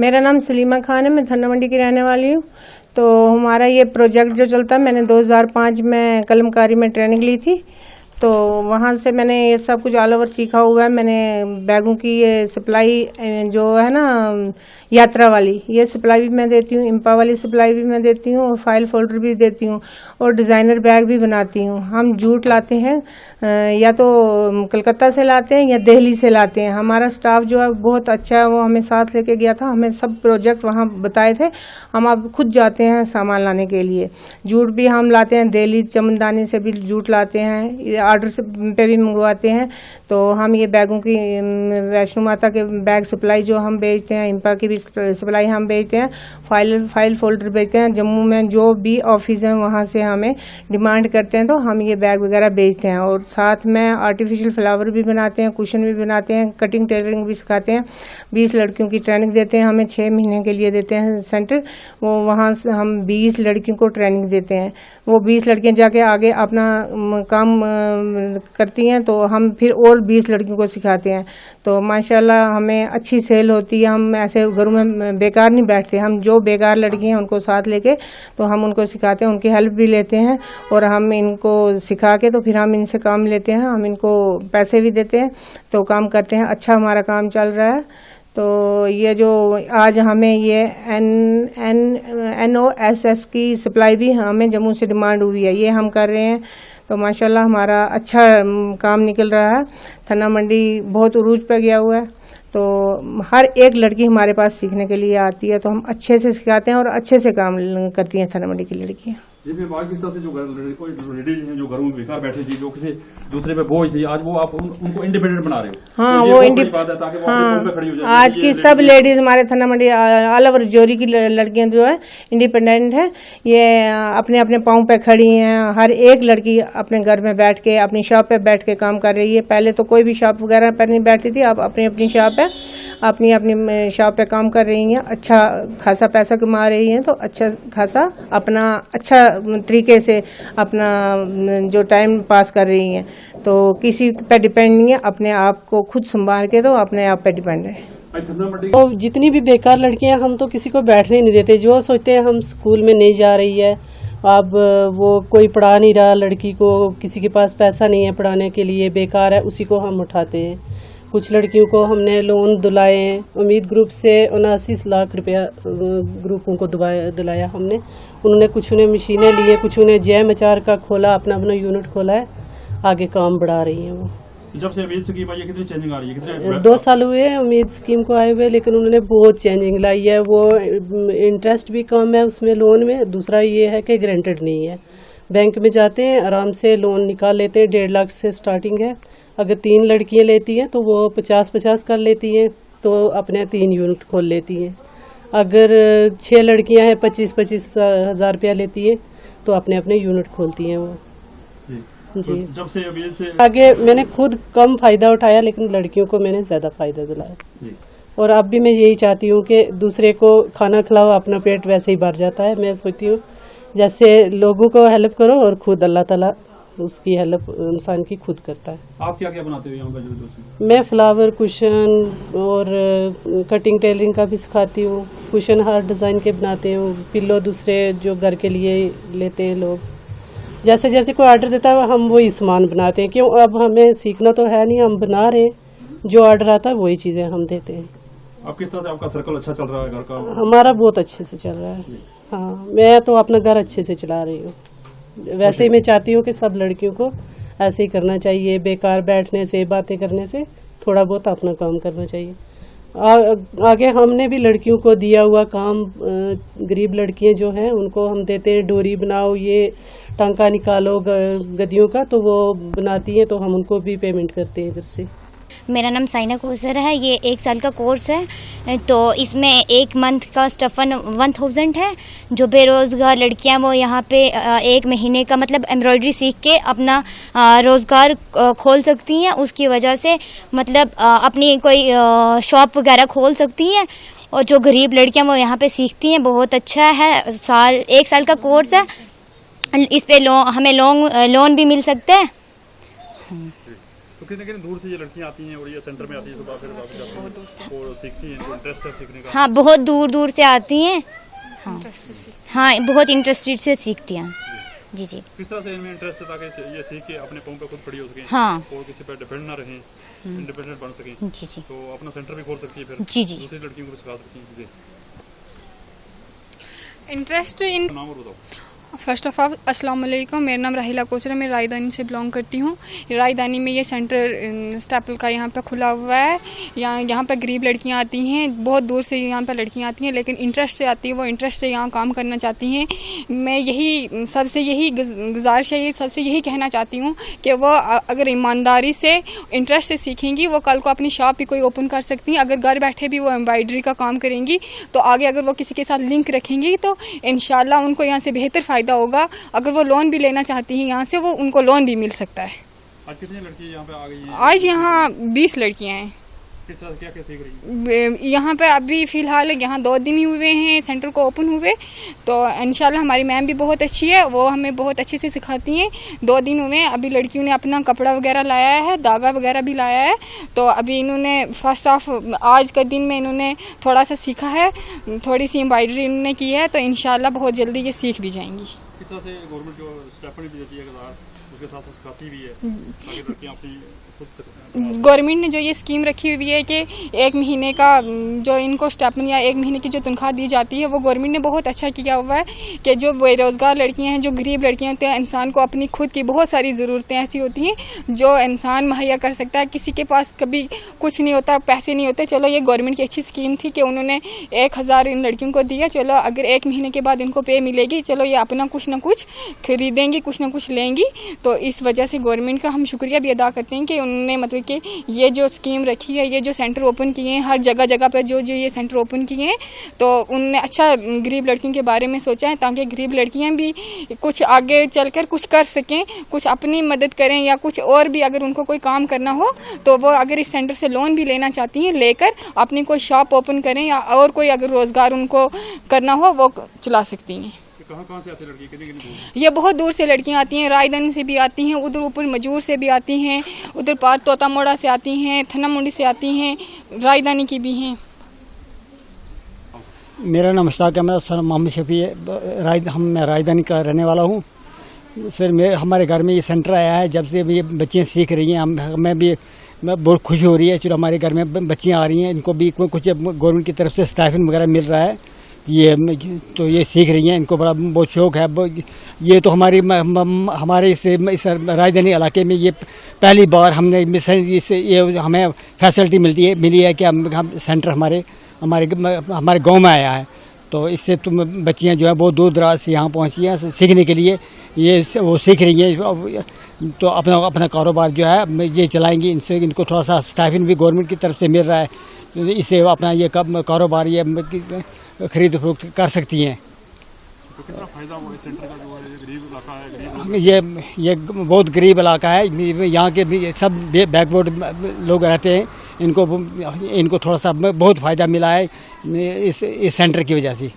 मेरा नाम सलीमा खान है, मैं थन्ना मंडी की रहने वाली हूँ। तो हमारा ये प्रोजेक्ट जो चलता है, मैंने 2005 में कलमकारी में ट्रेनिंग ली थी। तो वहाँ से मैंने ये सब कुछ ऑल ओवर सीखा हुआ है। मैंने बैगों की ये सप्लाई जो है ना यात्रा वाली, ये सप्लाई भी मैं देती हूँ, इंपा वाली सप्लाई भी मैं देती हूँ, और फाइल फोल्डर भी देती हूँ, और डिज़ाइनर बैग भी बनाती हूँ। हम जूट लाते हैं, या तो कलकत्ता से लाते हैं या दिल्ली से लाते हैं। हमारा स्टाफ जो है बहुत अच्छा है, वो हमें साथ लेके गया था, हमें सब प्रोजेक्ट वहाँ बताए थे। हम अब खुद जाते हैं सामान लाने के लिए। जूट भी हम लाते हैं, दिल्ली चमनदानी से भी जूट लाते हैं, ऑर्डर से पे भी मंगवाते हैं। तो हम ये बैगों की वैष्णो माता के बैग सप्लाई जो हम बेचते हैं, इंपा की भी सप्लाई हम बेचते हैं, फाइल फोल्डर बेचते हैं। जम्मू में जो भी ऑफिस हैं वहाँ से हमें डिमांड करते हैं तो हम ये बैग वगैरह बेचते हैं। और साथ में आर्टिफिशियल फ्लावर भी बनाते हैं, कुशन भी बनाते हैं, कटिंग टेलरिंग भी सिखाते हैं। 20 लड़कियों की ट्रेनिंग देते हैं, हमें 6 महीने के लिए देते हैं सेंटर। वो वहाँ से हम 20 लड़कियों को ट्रेनिंग देते हैं। वो 20 लड़कियाँ जाके आगे अपना काम करती हैं, तो हम फिर और 20 लड़कियों को सिखाते हैं। तो माशाल्लाह हमें अच्छी सेल होती है। हम ऐसे घरों में बेकार नहीं बैठते, हम जो बेकार लड़की हैं उनको साथ लेके तो हम उनको सिखाते हैं, उनकी हेल्प भी लेते हैं, और हम इनको सिखा के तो फिर हम इनसे काम लेते हैं, हम इनको पैसे भी देते हैं, तो काम करते हैं। अच्छा हमारा काम चल रहा है। तो ये जो आज हमें ये NOSS की सप्लाई भी हमें जम्मू से डिमांड हुई है, ये हम कर रहे हैं। तो माशाल्लाह हमारा अच्छा काम निकल रहा है। थन्ना मंडी बहुत उरूज पे गया हुआ है। तो हर एक लड़की हमारे पास सीखने के लिए आती है, तो हम अच्छे से सिखाते हैं और अच्छे से काम करती हैं थन्ना मंडी की लड़कियाँ। जी मैं बात किस तरह से जो लेडीज हैं जो घरों में बेकार बैठे थी, जो किसी दूसरे पे बोझ थी, आज वो आप उनको इंडिपेंडेंट बना रहे हो। हाँ, तो वो हाँ, खड़ी हो जाए। आज की सब लेडीज हमारे थन्ना मंडी ऑल ओवर जोरी की लड़कियां जो है इंडिपेंडेंट हैं। ये अपने अपने पाँव पे खड़ी हैं। हर एक लड़की अपने घर में बैठ के अपनी शॉप पे बैठ के काम कर रही है। पहले तो कोई भी शॉप वगैरह पर नहीं बैठती थी, अब अपनी अपनी शॉप है, अपनी शॉप पे काम कर रही हैं, अच्छा खासा पैसा कमा रही हैं। तो अच्छा खासा अपना अच्छा तरीके से अपना जो टाइम पास कर रही हैं। तो किसी पे डिपेंड नहीं है, अपने आप को खुद संभाल के तो अपने आप पे डिपेंड है। तो जितनी भी बेकार लड़कियां, हम तो किसी को बैठने नहीं देते। जो सोचते हैं हम स्कूल में नहीं जा रही है, अब वो कोई पढ़ा नहीं रहा लड़की को, किसी के पास पैसा नहीं है पढ़ाने के लिए, बेकार है, उसी को हम उठाते हैं। कुछ लड़कियों को हमने लोन दिलाए हैं। उम्मीद ग्रुप से 79 लाख रुपया ग्रुपों को दिलाया हमने। उन्होंने कुछ ने मशीनें ली है, कुछ ने जैम अचार का खोला, अपना अपना यूनिट खोला है, आगे काम बढ़ा रही हैं वो। जब से उम्मीद स्कीम आई है कितनी चेंजिंग आ रही है? 2 साल हुए हैं उम्मीद स्कीम को आए हुए, लेकिन उन्होंने बहुत चेंजिंग लाई है। वो इंटरेस्ट भी कम है उसमें लोन में। दूसरा ये है कि गारंटेड नहीं है। बैंक में जाते हैं, आराम से लोन निकाल लेते हैं। 1.5 लाख से स्टार्टिंग है। अगर 3 लड़कियां लेती हैं तो वो 50-50 कर लेती हैं, तो अपने 3 यूनिट खोल लेती हैं। अगर 6 लड़कियां हैं, 25-25 हज़ार रुपया लेती हैं, तो अपने अपने यूनिट खोलती हैं वो। जी तो जब से आगे मैंने खुद कम फायदा उठाया, लेकिन लड़कियों को मैंने ज्यादा फायदा दिलाया। और अब भी मैं यही चाहती हूँ कि दूसरे को खाना खिलाओ, अपना पेट वैसे ही भर जाता है। मैं सोचती हूँ जैसे लोगों को हेल्प करो और खुद अल्लाह ताला उसकी हेल्प इंसान की खुद करता है। आप क्या क्या बनाते हो यहाँ पर? मैं फ्लावर, कुशन और कटिंग टेलरिंग का भी सिखाती हूँ। कुशन हर डिज़ाइन के बनाते हूँ। पिल्लो दूसरे जो घर के लिए लेते हैं लोग, जैसे जैसे कोई ऑर्डर देता है हम वही सामान बनाते हैं। क्यों, अब हमें सीखना तो है नहीं, हम बना रहे हैं, जो ऑर्डर आता है वही चीज़ें हम देते हैं। अब किस तरह से आपका सर्कल अच्छा चल रहा है घर का? हमारा बहुत अच्छे से चल रहा है। हाँ, मैं तो अपना घर अच्छे से चला रही हूँ। वैसे ही मैं चाहती हूँ कि सब लड़कियों को ऐसे ही करना चाहिए। बेकार बैठने से, बातें करने से थोड़ा बहुत अपना काम करना चाहिए। आगे हमने भी लड़कियों को दिया हुआ काम, गरीब लड़कियां जो हैं उनको हम देते हैं। डोरी बनाओ, ये टांका निकालो गद्दियों का, तो वो बनाती हैं, तो हम उनको भी पेमेंट करते हैं इधर से। मेरा नाम साइना कोसर है। ये 1 साल का कोर्स है। तो इसमें 1 मंथ का स्टफन 1000 है। जो बेरोज़गार लड़कियां वो यहाँ पे 1 महीने का मतलब एम्ब्रॉयडरी सीख के अपना रोज़गार खोल सकती हैं। उसकी वजह से मतलब अपनी कोई शॉप वगैरह खोल सकती हैं। और जो गरीब लड़कियां वो यहाँ पे सीखती हैं। बहुत अच्छा है। 1 साल का कोर्स है। इस पे हमें लोन भी मिल सकता है। कितने कितने दूर से ये लड़कियां आती हैं और ये सेंटर में आती हैं सुबह, फिर वापस जाती हैं और सीखती हैं, इनको इंटरेस्ट है सीखने का? हाँ, बहुत दूर दूर से आती हैं। हाँ, बहुत इंटरेस्टेड से सीखती हैं। जी जी। किस तरह से इनमें इंटरेस्ट है ताकि ये सीख के अपने पाँव पे खुद खड़ी हो सकें? हाँ। और किसी पर डिपेंड ना रहें, इंडिपेंडेंट बन सकें। जी जी। तो अपना सेंटर भी खोल सकती है, फिर जी जी। दूसरी लड़कियों को भी सिखा सकती हैं। जी, इंटरेस्ट इन नाम और बताओ। फर्स्ट ऑफ ऑल अस्सलाम वालेकुम, मेरा नाम राहिला कोचर है, मैं रायदानी से बिलोंग करती हूँ। रायदानी में ये सेंटर स्टेपल का यहाँ पे खुला हुआ है। यहाँ पे गरीब लड़कियाँ आती हैं, बहुत दूर से यहाँ पे लड़कियाँ आती हैं, लेकिन इंटरेस्ट से आती हैं, वो इंटरेस्ट से यहाँ काम करना चाहती हैं। मैं यही सबसे यही गुजारिश है, ये सबसे यही कहना चाहती हूँ कि वो अगर ईमानदारी से इंटरेस्ट से सीखेंगी, वो कल को अपनी शॉप भी कोई ओपन कर सकती हैं। अगर घर बैठे भी वो एम्ब्रॉयडरी का काम करेंगी तो आगे अगर वो किसी के साथ लिंक रखेंगी तो इंशाल्लाह उनको यहाँ से बेहतर फ़ायदा होगा। अगर वो लोन भी लेना चाहती हैं यहाँ से, वो उनको लोन भी मिल सकता है। आज कितनी लड़की यहाँ पे आ गई हैं? आज यहाँ 20 लड़कियाँ हैं। किस तरह क्या क्या सीख रही हैं? यहाँ पे अभी फ़िलहाल यहाँ 2 दिन ही हुए हैं सेंटर को ओपन हुए, तो इंशाल्लाह हमारी मैम भी बहुत अच्छी है, वो हमें बहुत अच्छे से सिखाती हैं। 2 दिन हुए हैं, अभी लड़कियों ने अपना कपड़ा वगैरह लाया है, धागा वगैरह भी लाया है। तो अभी इन्होंने फर्स्ट ऑफ आज के दिन में इन्होंने थोड़ा सा सीखा है, थोड़ी सी एम्ब्रॉयडरी इन्होंने की है, तो इंशाल्लाह बहुत जल्दी ये सीख भी जाएंगी। किस तरह से गवर्नमेंट जो स्टेपल भी देती है उसके साथ साथ सिखाती भी है ताकि लड़कियाँ अपनी खुद गवर्नमेंट ने जो ये स्कीम रखी हुई है कि 1 महीने का जो इनको स्टेपन या 1 महीने की जो तनख्वाह दी जाती है, वो गवर्नमेंट ने बहुत अच्छा किया हुआ है कि जो बेरोज़गार लड़कियां हैं, जो गरीब लड़कियां होती हैं, इंसान को अपनी खुद की बहुत सारी ज़रूरतें ऐसी होती हैं जो इंसान मुहैया कर सकता है। किसी के पास कभी कुछ नहीं होता, पैसे नहीं होते, चलो ये गवर्नमेंट की अच्छी स्कीम थी कि उन्होंने 1000 इन लड़कियों को दिया। चलो अगर 1 महीने के बाद इनको पे मिलेगी, चलो ये अपना कुछ ना कुछ खरीदेंगी, कुछ ना कुछ लेंगी। तो इस वजह से गवर्नमेंट का हम शुक्रिया भी अदा करते हैं कि उन्होंने मतलब कि ये जो स्कीम रखी है, ये जो सेंटर ओपन किए हैं हर जगह जगह पर, जो ये सेंटर ओपन किए हैं, तो उनने अच्छा गरीब लड़कियों के बारे में सोचा है ताकि गरीब लड़कियां भी कुछ आगे चलकर कुछ कर सकें, कुछ अपनी मदद करें, या कुछ और भी अगर उनको कोई काम करना हो तो वो अगर इस सेंटर से लोन भी लेना चाहती हैं, लेकर अपनी कोई शॉप ओपन करें, या और कोई अगर रोज़गार उनको करना हो वो चला सकती हैं। कहाँ से आती लड़की? कितनी दूर? ये बहुत दूर से लड़कियां आती हैं, रायदानी से भी आती हैं, उधर ऊपर मजूर से भी आती हैं, उधर पार तोता मोड़ा से आती हैं, थना मुंडी से आती हैं, रायदानी की भी हैं। मेरा नाम मुश्ताक अहमद सर मोहम्मद शफी है, मैं रायदानी का रहने वाला हूँ। सर हमारे घर में ये सेंटर आया है, जब से ये बच्चियाँ सीख रही हैं, मैं बहुत खुशी हो रही है। चलो हमारे घर में बच्चियाँ आ रही हैं, इनको भी कुछ गवर्नमेंट की तरफ से स्टाइपेंड वगैरह मिल रहा है, ये सीख रही हैं, इनको बड़ा बहुत शौक है। ये तो हमारे इस राजधानी इलाके में ये पहली बार हमने ये हमें फैसिलिटी मिली है कि हम सेंटर हमारे गांव में आया है। तो इससे बच्चियां जो है बहुत दूर दराज से यहाँ पहुँची हैं सीखने के लिए, वो सीख रही हैं, तो अपना कारोबार जो है ये चलाएंगी। इनको थोड़ा सा स्टाइपेंड भी गवर्नमेंट की तरफ से मिल रहा है, इससे अपना ये कारोबार ये खरीद फरोख्त कर सकती हैं। तो कितना फायदा हुआ इस सेंटर का? जो है गरीब इलाका है, ये बहुत गरीब इलाका है, यहाँ के भी सब बैकवर्ड लोग रहते हैं, इनको थोड़ा सा बहुत फायदा मिला है इस सेंटर की वजह से।